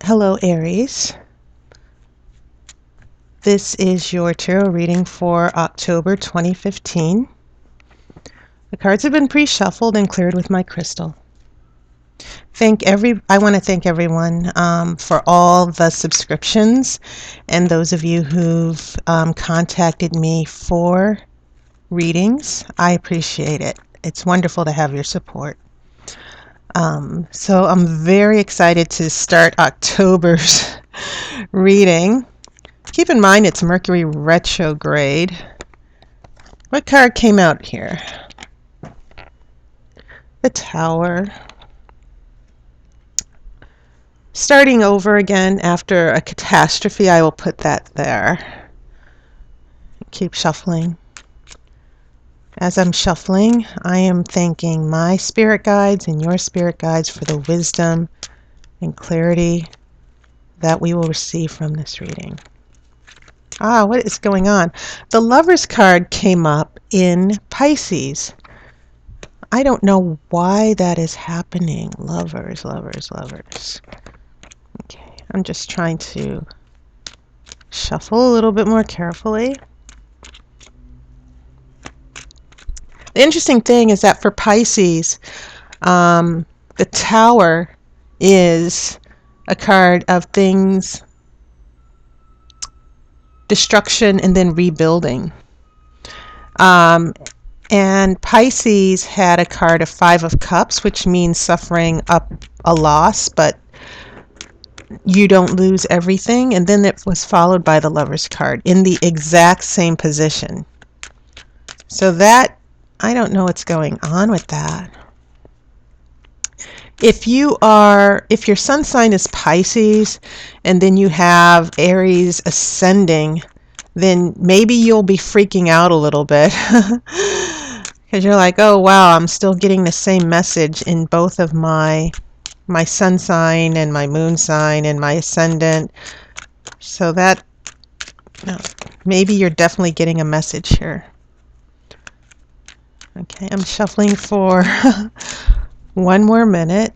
Hello, Aries. This is your tarot reading for October 2015. The cards have been pre-shuffled and cleared with my crystal. I want to thank everyone for all the subscriptions and those of you who've contacted me for readings. I appreciate it. It's wonderful to have your support. So I'm very excited to start October's reading. Keep in mind it's Mercury retrograde. What card came out here? The Tower. Starting over again after a catastrophe, I will put that there. Keep shuffling. As I'm shuffling, I am thanking my spirit guides and your spirit guides for the wisdom and clarity that we will receive from this reading. What is going on? The Lover's card came up in Pisces. I don't know why that is happening. Lovers, lovers, lovers. Okay, I'm just trying to shuffle a little bit more carefully. The interesting thing is that for Pisces, the Tower is a card of things, destruction, and then rebuilding. And Pisces had a card of Five of Cups, which means suffering up a loss, but you don't lose everything. And then it was followed by the Lover's card in the exact same position. So that, I don't know what's going on with that. If your sun sign is Pisces and then you have Aries ascending, then maybe you'll be freaking out a little bit because you're like, oh wow, I'm still getting the same message in both of my sun sign and my moon sign and my ascendant. So that, maybe you're definitely getting a message here. Okay, I'm shuffling for one more minute.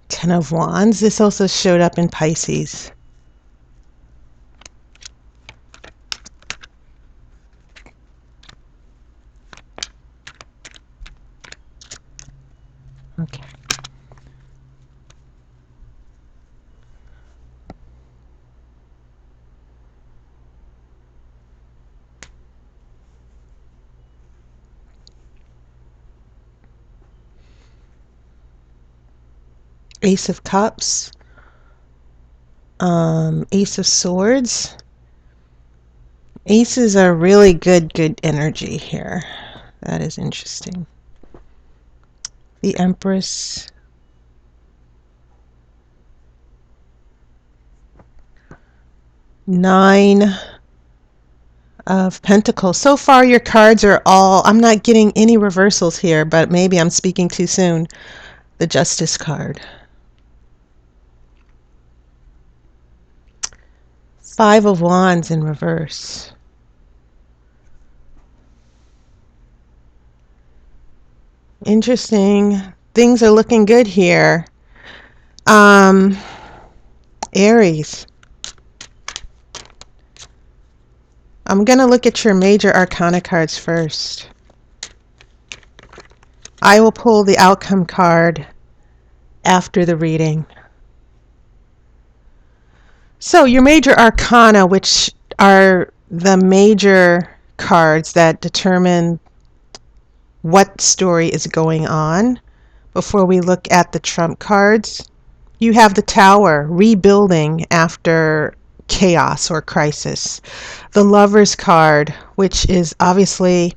Ten of Wands. This also showed up in Pisces. Okay. Ace of Cups, Ace of Swords. Aces are really good energy here. That is interesting. The Empress. Nine of Pentacles. So far your cards are all, I'm not getting any reversals here, but maybe I'm speaking too soon. The Justice card. Five of Wands in reverse. Interesting. Things are looking good here. Aries. I'm going to look at your major arcana cards first. I will pull the outcome card after the reading. So your major arcana, which are the major cards that determine what story is going on. Before we look at the trump cards, you have the Tower, rebuilding after chaos or crisis. The Lover's card, which is obviously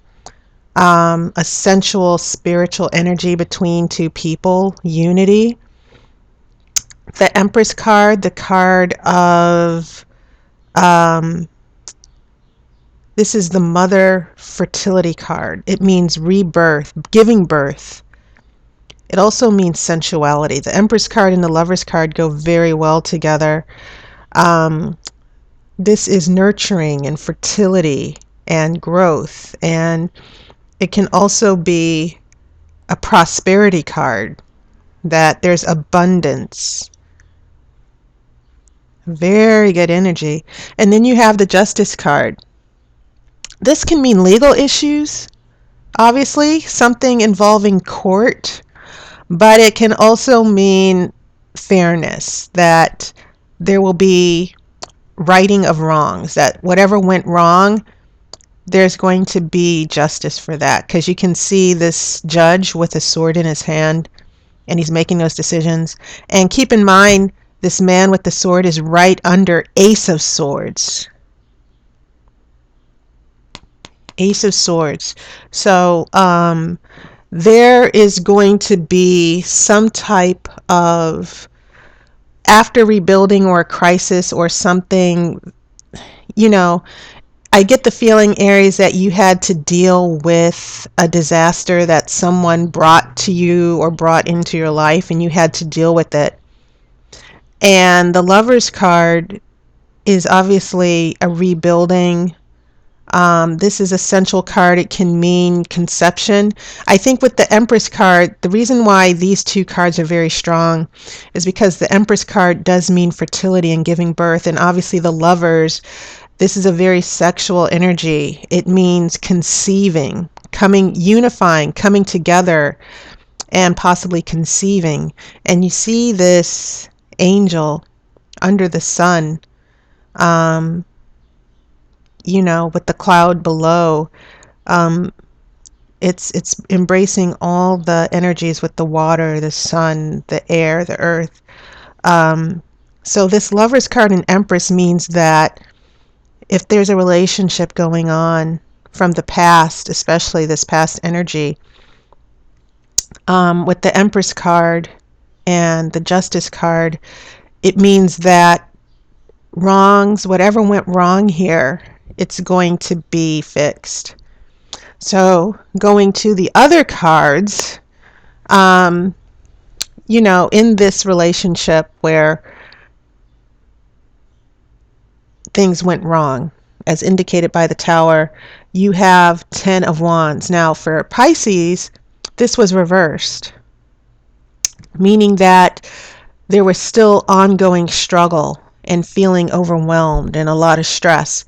a sensual, spiritual energy between two people, unity. The Empress card, the card of, this is the mother fertility card. It means rebirth, giving birth. It also means sensuality. The Empress card and the Lover's card go very well together. This is nurturing and fertility and growth, and it can also be a prosperity card, that there's abundance. Very good energy. And then you have the Justice card. This can mean legal issues, obviously, something involving court, but it can also mean fairness, that there will be righting of wrongs, that whatever went wrong, there's going to be justice for that. Because you can see this judge with a sword in his hand, and he's making those decisions. And keep in mind, this man with the sword is right under Ace of Swords. Ace of Swords. So there is going to be some type of, after rebuilding or a crisis or something, you know, I get the feeling, Aries, that you had to deal with a disaster that someone brought to you or brought into your life, and you had to deal with it. And the Lover's card is obviously a rebuilding. This is a central card. It can mean conception. I think with the Empress card, the reason why these two cards are very strong is because the Empress card does mean fertility and giving birth. And obviously the Lovers, this is a very sexual energy. It means conceiving, unifying, coming together, and possibly conceiving. And you see this angel under the sun, with the cloud below. It's embracing all the energies with the water, the sun, the air, the earth. So this Lover's card in Empress means that if there's a relationship going on from the past, especially this past energy, with the Empress card and the Justice card, it means that wrongs, whatever went wrong here, it's going to be fixed. So going to the other cards, in this relationship where things went wrong, as indicated by the Tower, you have 10 of Wands. Now for Pisces, this was reversed, meaning that there was still ongoing struggle and feeling overwhelmed and a lot of stress.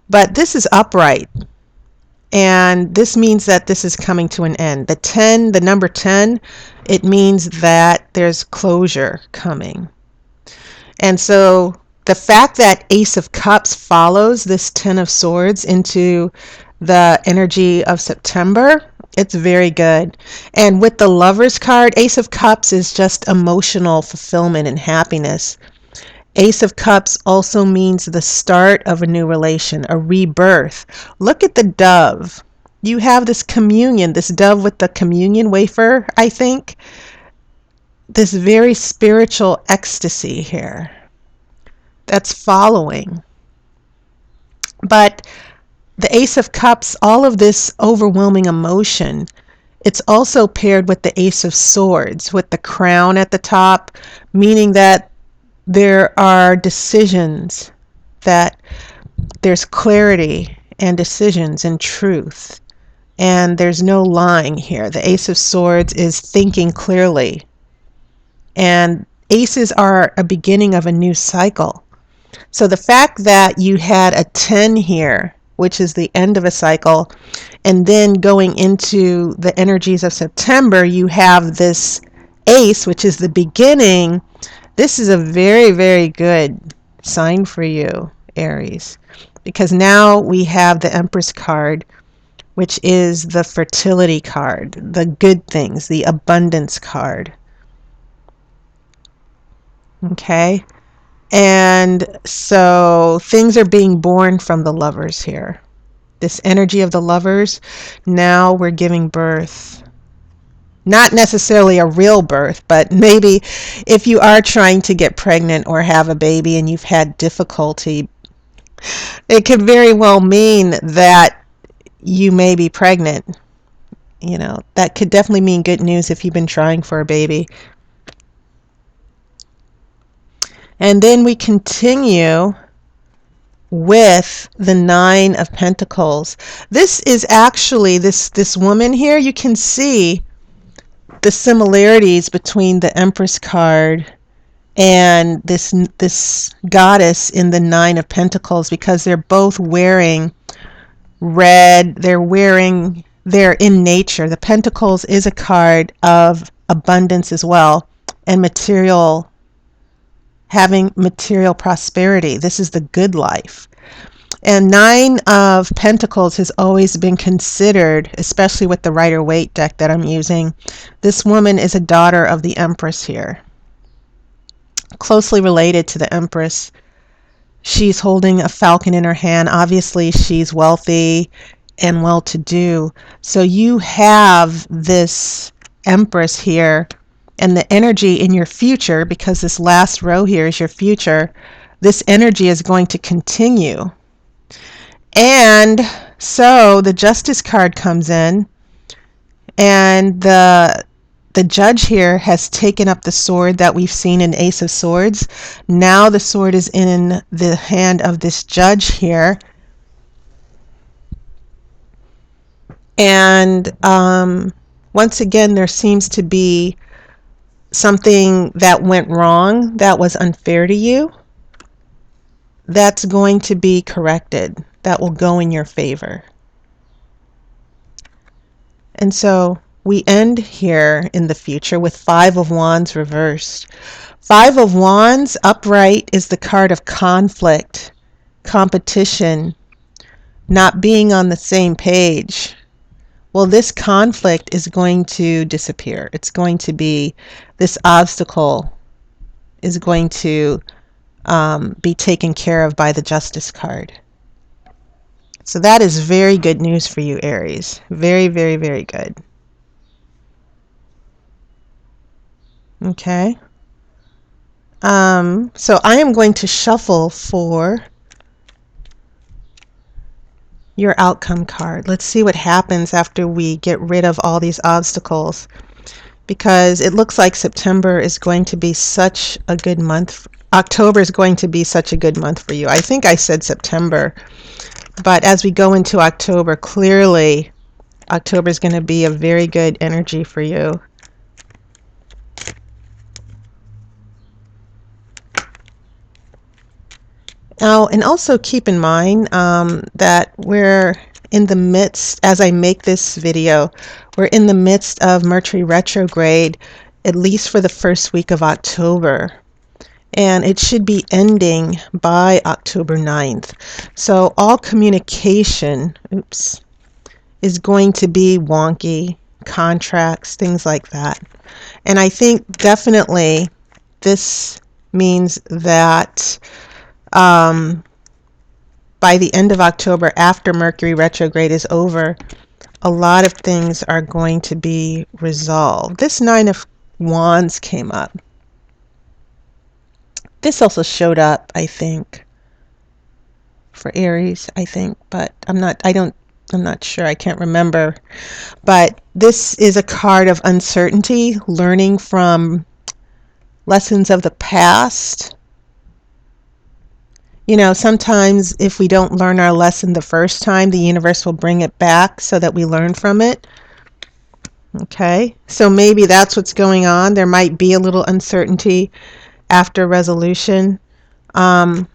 But this is upright, and this means that this is coming to an end. The number 10, it means that there's closure coming. And so the fact that Ace of Cups follows this 10 of Swords into the energy of September, it's very good. And with the Lover's card, Ace of Cups is just emotional fulfillment and happiness. Ace of Cups also means the start of a new relation, a rebirth. Look at the dove. You have this communion, this dove with the communion wafer, I think. This very spiritual ecstasy here that's following. But the Ace of Cups, all of this overwhelming emotion, it's also paired with the Ace of Swords, with the crown at the top, meaning that there are decisions, that there's clarity and decisions and truth, and there's no lying here. The Ace of Swords is thinking clearly, and aces are a beginning of a new cycle. So the fact that you had a 10 here, which is the end of a cycle, and then going into the energies of September, you have this ace, which is the beginning. This is a very, very good sign for you. Aries, because now we have the Empress card, which is the fertility card, the good things, the abundance card. Okay? And so things are being born from the lovers here. This energy of the lovers, now we're giving birth. Not necessarily a real birth, but maybe if you are trying to get pregnant or have a baby and you've had difficulty, it could very well mean that you may be pregnant. You know, that could definitely mean good news if you've been trying for a baby. And then we continue with the Nine of Pentacles. This is actually, this woman here, you can see the similarities between the Empress card and this goddess in the Nine of Pentacles, because they're both wearing red. They're in nature. The Pentacles is a card of abundance as well, and having material prosperity. This is the good life. And Nine of Pentacles has always been considered, especially with the Rider-Waite deck that I'm using, this woman is a daughter of the Empress here, closely related to the Empress. She's holding a falcon in her hand. Obviously, she's wealthy and well-to-do. So you have this Empress here, and the energy in your future, because this last row here is your future, this energy is going to continue. And so the Justice card comes in, and the Judge here has taken up the sword that we've seen in Ace of Swords. Now the sword is in the hand of this Judge here. And once again, there seems to be something that went wrong, that was unfair to you. That's going to be corrected. That will go in your favor. And so we end here in the future with Five of Wands reversed. Five of Wands upright is the card of conflict, competition, not being on the same page. Well, this conflict is going to disappear. It's going to be, this obstacle is going to be taken care of by the Justice card. So that is very good news for you, Aries. Very, very, very good. Okay. So I am going to shuffle for your outcome card. Let's see what happens after we get rid of all these obstacles, because it looks like September is going to be such a good month. October is going to be such a good month for you. I think I said September, but as we go into October, clearly October is going to be a very good energy for you. Now, and also keep in mind that we're in the midst, as I make this video, we're in the midst of Mercury retrograde, at least for the first week of October. And it should be ending by October 9th. So all communication, is going to be wonky, contracts, things like that. And I think definitely this means that by the end of October, after Mercury retrograde is over, a lot of things are going to be resolved. This Nine of Wands came up. This also showed up, I think, for Aries, I think, but I'm not sure. I can't remember. But this is a card of uncertainty, learning from lessons of the past. You know, sometimes if we don't learn our lesson the first time, the universe will bring it back so that we learn from it. Okay, so maybe that's what's going on. There might be a little uncertainty after resolution. I'm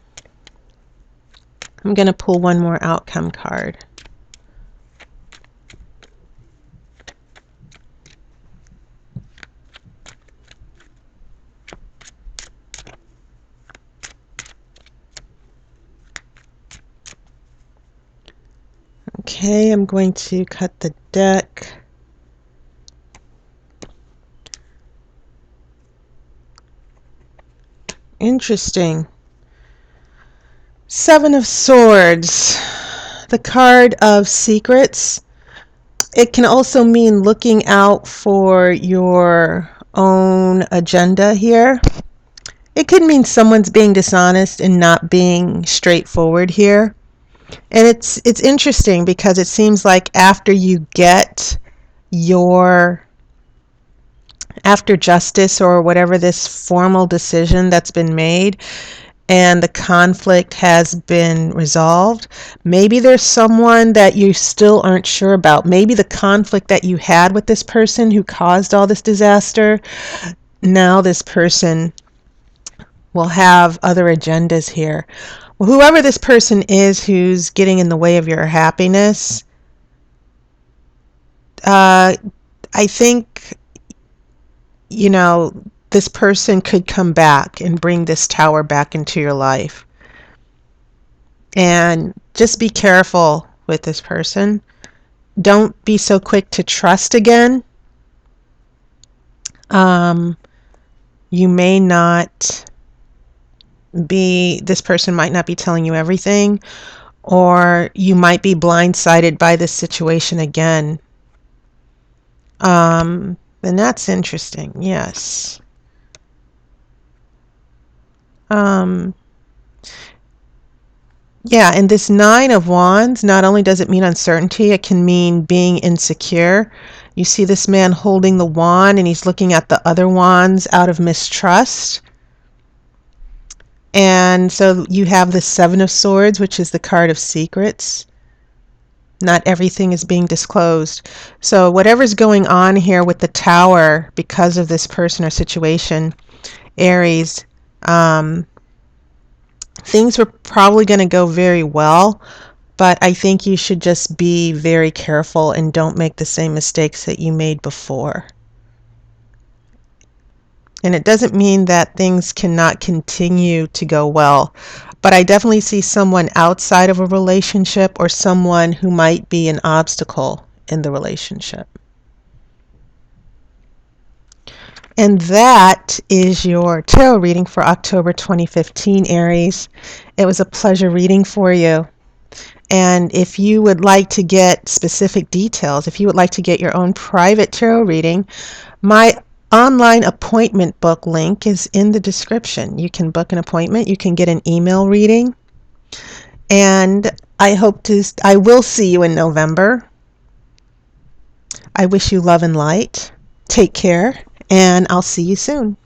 going to pull one more outcome card. Okay, I'm going to cut the deck. Interesting. Seven of Swords, the card of secrets. It can also mean looking out for your own agenda here. It could mean someone's being dishonest and not being straightforward here. And it's interesting because it seems like after you get after justice or whatever this formal decision that's been made and the conflict has been resolved, maybe there's someone that you still aren't sure about. Maybe the conflict that you had with this person who caused all this disaster, now this person will have other agendas here. Well, whoever this person is who's getting in the way of your happiness, I think, this person could come back and bring this tower back into your life. And just be careful with this person. Don't be so quick to trust again. You may not this person might not be telling you everything, or you might be blindsided by this situation again. And that's interesting, yes. Yeah, and this Nine of Wands, not only does it mean uncertainty, it can mean being insecure. You see this man holding the wand and he's looking at the other wands out of mistrust. And so you have the Seven of Swords, which is the card of secrets. Not everything is being disclosed. So whatever's going on here with the Tower because of this person or situation, Aries, things were probably going to go very well, but I think you should just be very careful and don't make the same mistakes that you made before. And it doesn't mean that things cannot continue to go well, but I definitely see someone outside of a relationship or someone who might be an obstacle in the relationship. And that is your tarot reading for October 2015, Aries. It was a pleasure reading for you. And if you would like to get specific details, if you would like to get your own private tarot reading, my online appointment book link is in the description. You can book an appointment. You can get an email reading. And I will see you in November. I wish you love and light. Take care, and I'll see you soon.